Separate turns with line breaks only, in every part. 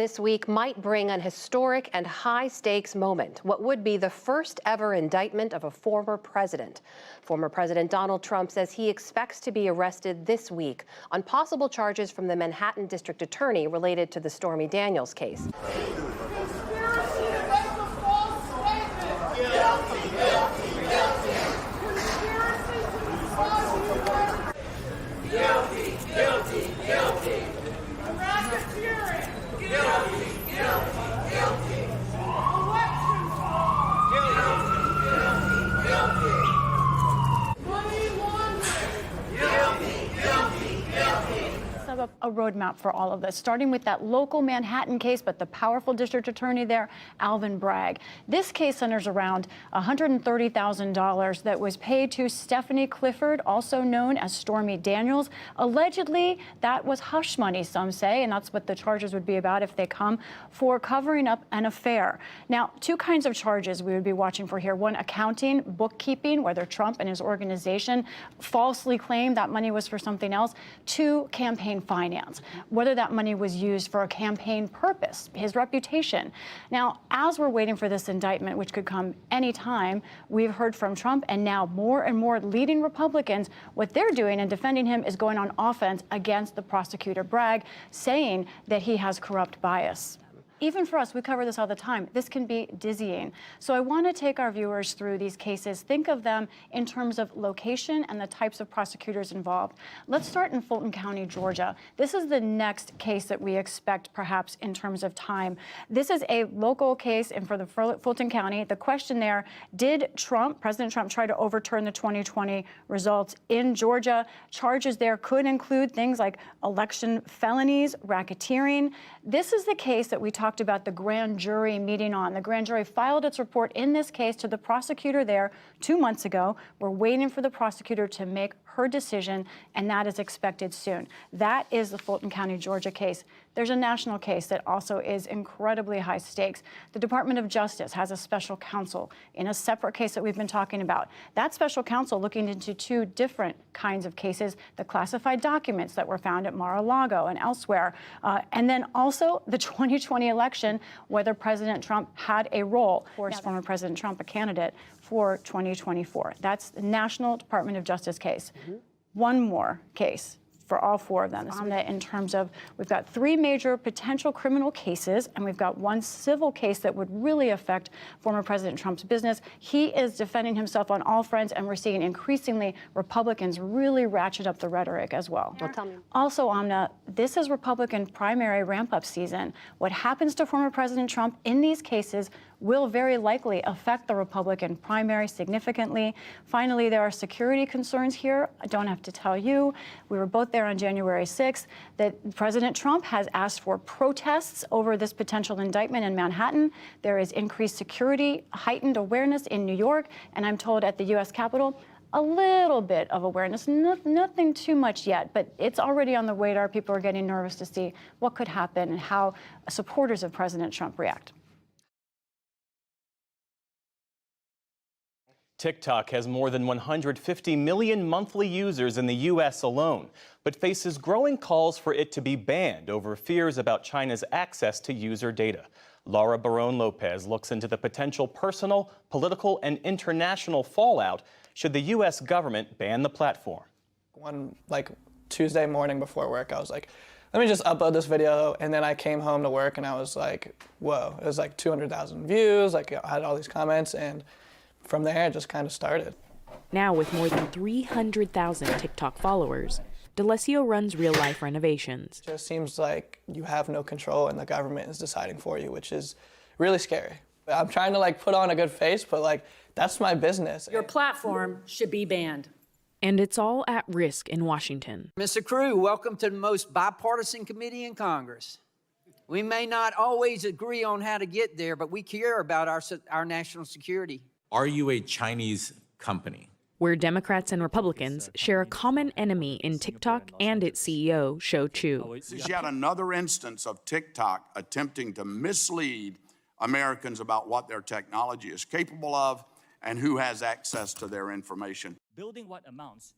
this week might bring an historic and high-stakes moment, what would be the first ever indictment of a former president. Former President Donald Trump says he expects to be arrested this week on possible charges from the Manhattan District Attorney related to the Stormy Daniels case.
A roadmap for all of this, starting with that local Manhattan case, but the powerful district attorney there, Alvin Bragg. This case centers around $130,000 that was paid to Stephanie Clifford, also known as Stormy Daniels. Allegedly, that was hush money, some say, and that's what the charges would be about if they come, for covering up an affair. Now, two kinds of charges we would be watching for here. One, accounting, bookkeeping, whether Trump and his organization falsely claimed that money was for something else. Two, campaign finance, whether that money was used for a campaign purpose, his reputation. Now, as we're waiting for this indictment, which could come anytime, we've heard from Trump and now more and more leading Republicans, what they're doing and defending him is going on offense against the prosecutor Bragg, saying that he has corrupt bias. Even for us, we cover this all the time. This can be dizzying. So I want to take our viewers through these cases, think of them in terms of location and the types of prosecutors involved. Let's start in Fulton County, Georgia. This is the next case that we expect perhaps in terms of time. This is a local case and for the Fulton County. The question there, did President Trump try to overturn the 2020 results in Georgia? Charges there could include things like election felonies, racketeering. This is the case that we talked about the grand jury meeting on. The grand jury filed its report in this case to the prosecutor there 2 months ago. We're waiting for the prosecutor to make her decision, and that is expected soon. That is the Fulton County, Georgia case. There's a national case that also is incredibly high stakes. The Department of Justice has a special counsel in a separate case that we've been talking about. That special counsel looking into two different kinds of cases, the classified documents that were found at Mar-a-Lago and elsewhere, and then also the 2020 election, whether President Trump had a role, or is former President Trump a candidate for 2024. That's the National Department of Justice case. One more case for all four of them. In terms of, we've got three major potential criminal cases, and we've got one civil case that would really affect former President Trump's business. He is defending himself on all fronts, and we're seeing increasingly Republicans really ratchet up the rhetoric as well. Also, Amna, this is Republican primary ramp-up season. What happens to former President Trump in these cases will very likely affect the Republican primary significantly. Finally, there are security concerns here. I don't have to tell you. We were both there on January 6th, that President Trump has asked for protests over this potential indictment in Manhattan. There is increased security, heightened awareness in New York, and I'm told at the U.S. Capitol, a little bit of awareness, nothing too much yet, but it's already on the radar. People are getting nervous to see what could happen and how supporters of President Trump react.
TikTok has more than 150 million monthly users in the U.S. alone, but faces growing calls for it to be banned over fears about China's access to user data. Laura Barone-Lopez looks into the potential personal, political, and international fallout should the U.S. government ban the platform.
One Tuesday morning before work, I was like, let me just upload this video, and then I came home to work and I was like, whoa, it was like 200,000 views, I had all these comments, and from there, it just kind of started.
Now, with more than 300,000 TikTok followers, D'Alessio runs real-life renovations.
It just seems like you have no control and the government is deciding for you, which is really scary. I'm trying to put on a good face, but that's my business.
Your platform should be banned.
And it's all at risk in Washington.
Mr. Crew, welcome to the most bipartisan committee in Congress. We may not always agree on how to get there, but we care about our national security.
Are you a Chinese company?
Where Democrats and Republicans share a common enemy in TikTok and its CEO, Shou Chew.
This is yet another instance of TikTok attempting to mislead Americans about what their technology is capable of and who has access to their information.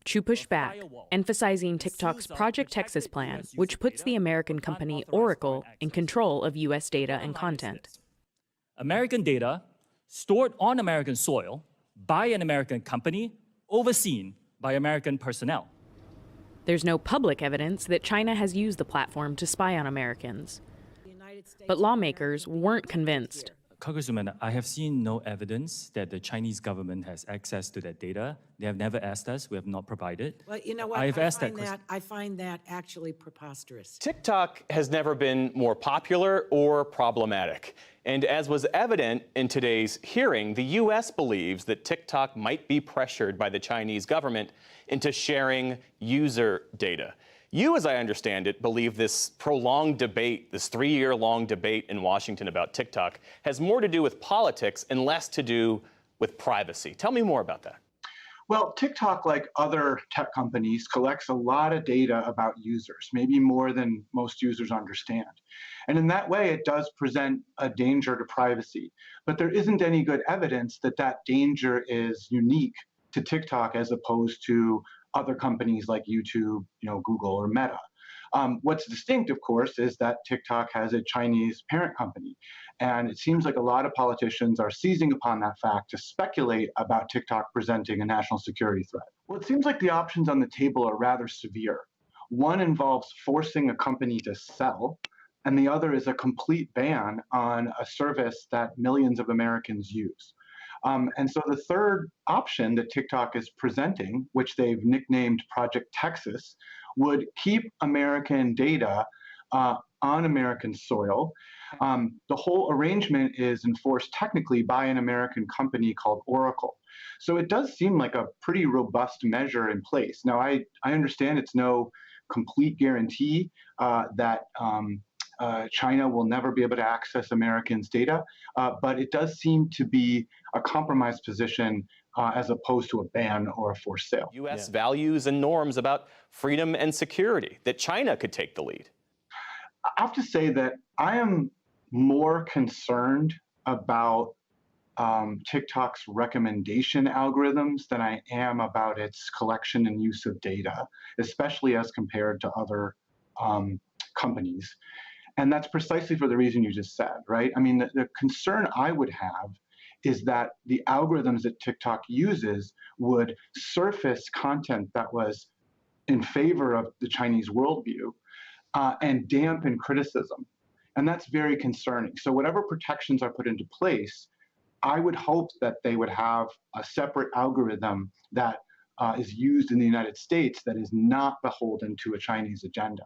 Chu pushed back, emphasizing TikTok's Project Texas plan, which puts the American company Oracle in control of U.S. data and content.
American data stored on American soil by an American company, overseen by American personnel.
There's no public evidence that China has used the platform to spy on Americans. But lawmakers weren't convinced.
Congresswoman, I have seen no evidence that the Chinese government has access to that data. They have never asked us. We have not provided.
Well, you know what? I find that actually preposterous.
TikTok has never been more popular or problematic. And as was evident in today's hearing, the U.S. believes that TikTok might be pressured by the Chinese government into sharing user data. You, as I understand it, believe this prolonged debate, this 3-year-long debate in Washington about TikTok, has more to do with politics and less to do with privacy. Tell me more about that.
Well, TikTok, like other tech companies, collects a lot of data about users, maybe more than most users understand. And in that way, it does present a danger to privacy. But there isn't any good evidence that that danger is unique to TikTok as opposed to other companies like YouTube, Google or Meta. What's distinct, of course, is that TikTok has a Chinese parent company. And it seems like a lot of politicians are seizing upon that fact to speculate about TikTok presenting a national security threat. Well, it seems like the options on the table are rather severe. One involves forcing a company to sell, and the other is a complete ban on a service that millions of Americans use. And so the third option that TikTok is presenting, which they've nicknamed Project Texas, would keep American data on American soil. The whole arrangement is enforced technically by an American company called Oracle. So it does seem like a pretty robust measure in place. Now, I understand it's no complete guarantee that China will never be able to access Americans' data, but it does seem to be a compromised position as opposed to a ban or a forced sale.
U.S. values and norms about freedom and security, that China could take the lead.
I have to say that I am more concerned about TikTok's recommendation algorithms than I am about its collection and use of data, especially as compared to other companies. And that's precisely for the reason you just said, right? I mean, the concern I would have is that the algorithms that TikTok uses would surface content that was in favor of the Chinese worldview and dampen criticism. And that's very concerning. So whatever protections are put into place, I would hope that they would have a separate algorithm that is used in the United States that is not beholden to a Chinese agenda.